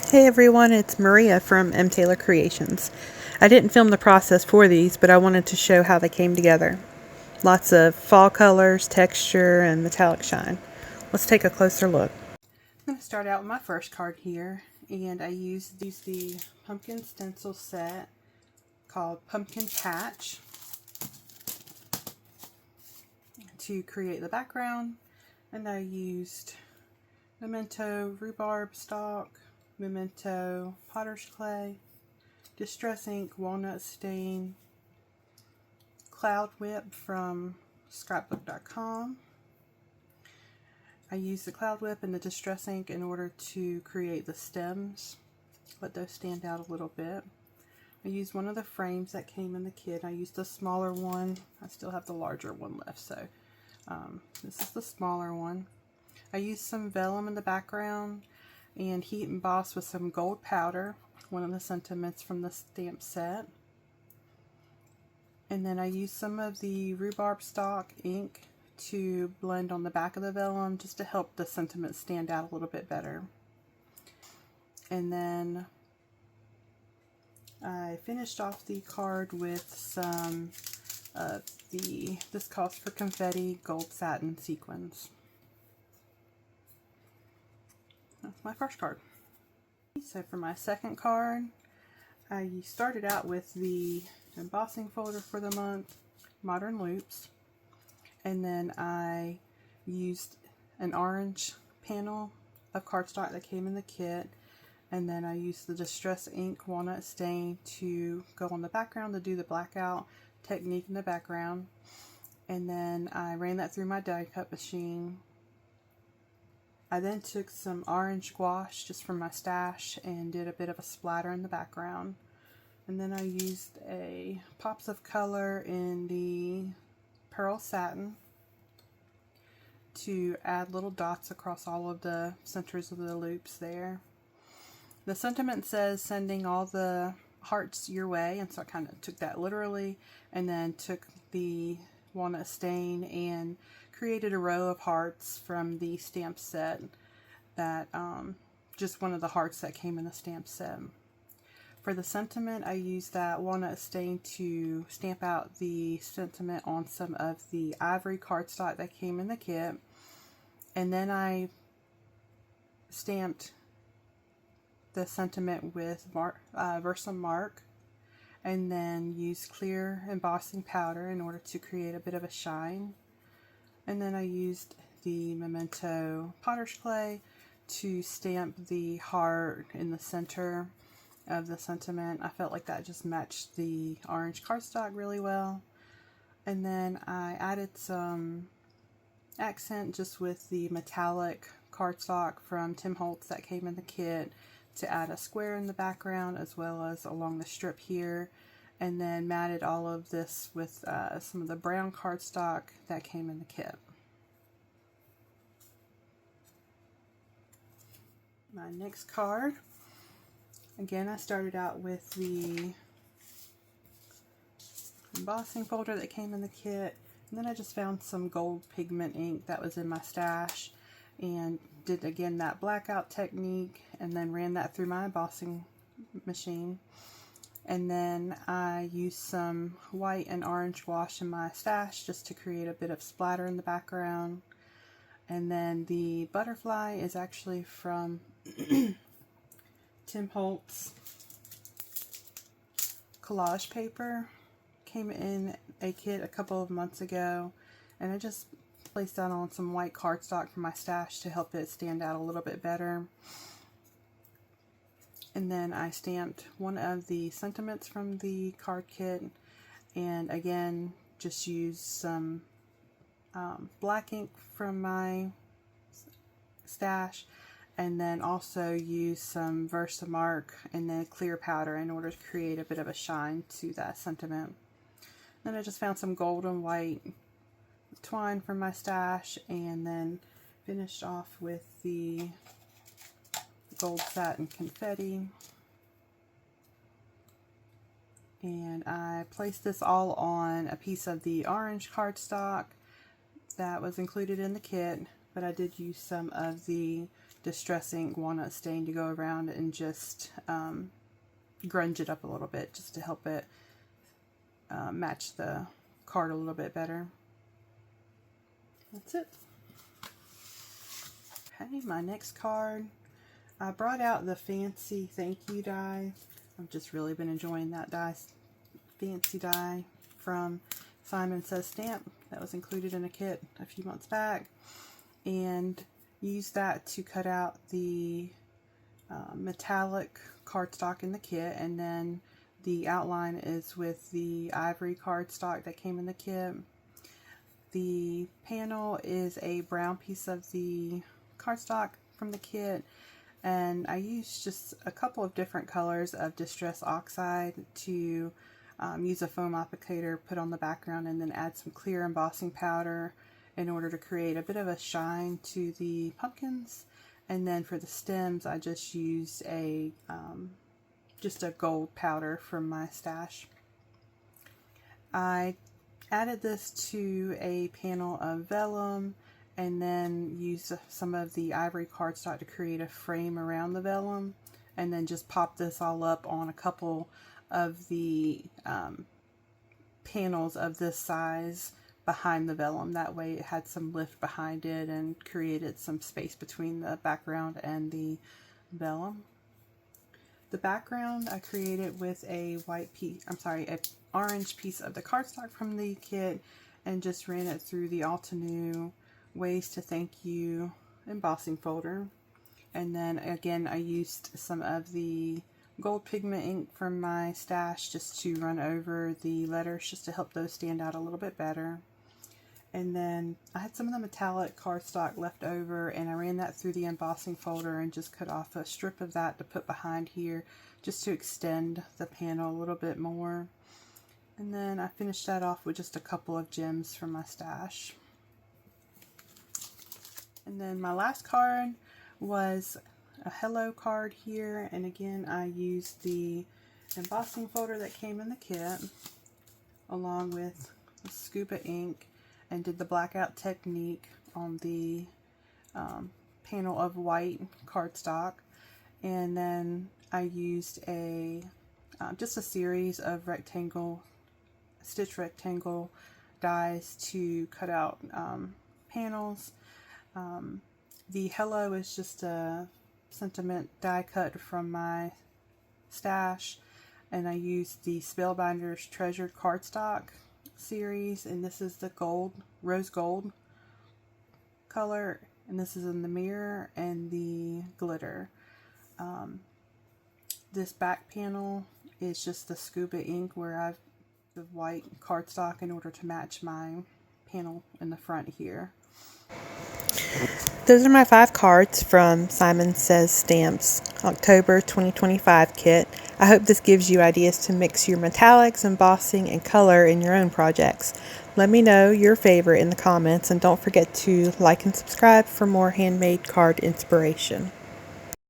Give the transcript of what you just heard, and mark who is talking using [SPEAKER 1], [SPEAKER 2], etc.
[SPEAKER 1] Hey everyone, it's Maria from M. Taylor Creations. I didn't film the process for these, but I wanted to show how they came together. Lots of fall colors, texture, and metallic shine. Let's take a closer look. I'm going to start out with my first card here, and I used the pumpkin stencil set called Pumpkin Patch to create the background, and I used Memento rhubarb stalk, Memento potter's clay, Distress ink, walnut stain, cloud whip from scrapbook.com. I used the cloud whip and the distress ink in order to create the stems, let those stand out a little bit. I used one of the frames that came in the kit. I used the smaller one. I still have the larger one left, so this is the smaller one. I used some vellum in the background and heat embossed with some gold powder, one of the sentiments from the stamp set. And then I used some of the rhubarb stalk ink to blend on the back of the vellum just to help the sentiment stand out a little bit better. And then I finished off the card with some of this calls for confetti gold satin sequins. That's my first card. So for my second card, I started out with the embossing folder for the month, Modern Loops, and then I used an orange panel of cardstock that came in the kit, and then I used the Distress ink walnut stain to go on the background to do the blackout technique in the background, and then I ran that through my die cut machine. I then took some orange gouache just from my stash and did a bit of a splatter in the background. And then I used a pops of color in the pearl satin to add little dots across all of the centers of the loops there. The sentiment says sending all the hearts your way, and so I kind of took that literally and then took the walnut stain and created a row of hearts from the stamp set that just one of the hearts that came in the stamp set. For the sentiment, I used that walnut stain to stamp out the sentiment on some of the ivory cardstock that came in the kit, and then I stamped the sentiment with Versamark, and then used clear embossing powder in order to create a bit of a shine. And then I used the Memento potter's clay to stamp the heart in the center of the sentiment. I felt like that just matched the orange cardstock really well. And then I added some accent just with the metallic cardstock from Tim Holtz that came in the kit to add a square in the background as well as along the strip here, and then matted all of this with some of the brown cardstock that came in the kit. My next card, again, I started out with the embossing folder that came in the kit, and then I just found some gold pigment ink that was in my stash and did again that blackout technique and then ran that through my embossing machine. And then I used some white and orange gouache in my stash just to create a bit of splatter in the background. And then the butterfly is actually from Tim Holtz collage paper. Came in a kit a couple of months ago, and I just placed that on some white cardstock from my stash to help it stand out a little bit better. And then I stamped one of the sentiments from the card kit, and again just used some black ink from my stash, and then also used some Versamark and then clear powder in order to create a bit of a shine to that sentiment. Then I just found some gold and white twine from my stash and then finished off with the gold satin confetti. And I placed this all on a piece of the orange cardstock that was included in the kit, but I did use some of the distressing walnut stain to go around and just grunge it up a little bit, just to help it match the card a little bit better. That's it. Okay, my next card. I brought out the fancy thank you die. I've just really been enjoying that die, fancy die from SimonSaysStamp that was included in a kit a few months back, and used that to cut out the metallic cardstock in the kit, and then the outline is with the ivory cardstock that came in the kit. The panel is a brown piece of the cardstock from the kit, and I used just a couple of different colors of Distress Oxide to use a foam applicator, put on the background, and then add some clear embossing powder in order to create a bit of a shine to the pumpkins. And then for the stems, I just used a gold powder from my stash. I added this to a panel of vellum, and then used some of the ivory cardstock to create a frame around the vellum, and then just pop this all up on a couple of the panels of this size behind the vellum. That way it had some lift behind it and created some space between the background and the vellum. The background I created with a an orange piece of the cardstock from the kit, and just ran it through the Altenew Ways to Thank You embossing folder. And then again, I used some of the gold pigment ink from my stash just to run over the letters, just to help those stand out a little bit better. And then I had some of the metallic cardstock left over, and I ran that through the embossing folder and just cut off a strip of that to put behind here, just to extend the panel a little bit more. And then I finished that off with just a couple of gems from my stash. And then my last card was a hello card here, and again I used the embossing folder that came in the kit along with the scuba ink, and did the blackout technique on the panel of white cardstock. And then I used just a series of stitch rectangle dies to cut out panels. The hello is just a sentiment die cut from my stash, and I used the Spellbinder's Treasured cardstock series, and this is the rose gold color, and this is in the mirror and the glitter. This back panel is just the scuba ink where I've the white cardstock in order to match my panel in the front here.
[SPEAKER 2] Those are my 5 cards from SimonSaysStamp's October 2025 kit. I hope this gives you ideas to mix your metallics, embossing, and color in your own projects. Let me know your favorite in the comments, and don't forget to like and subscribe for more handmade card inspiration.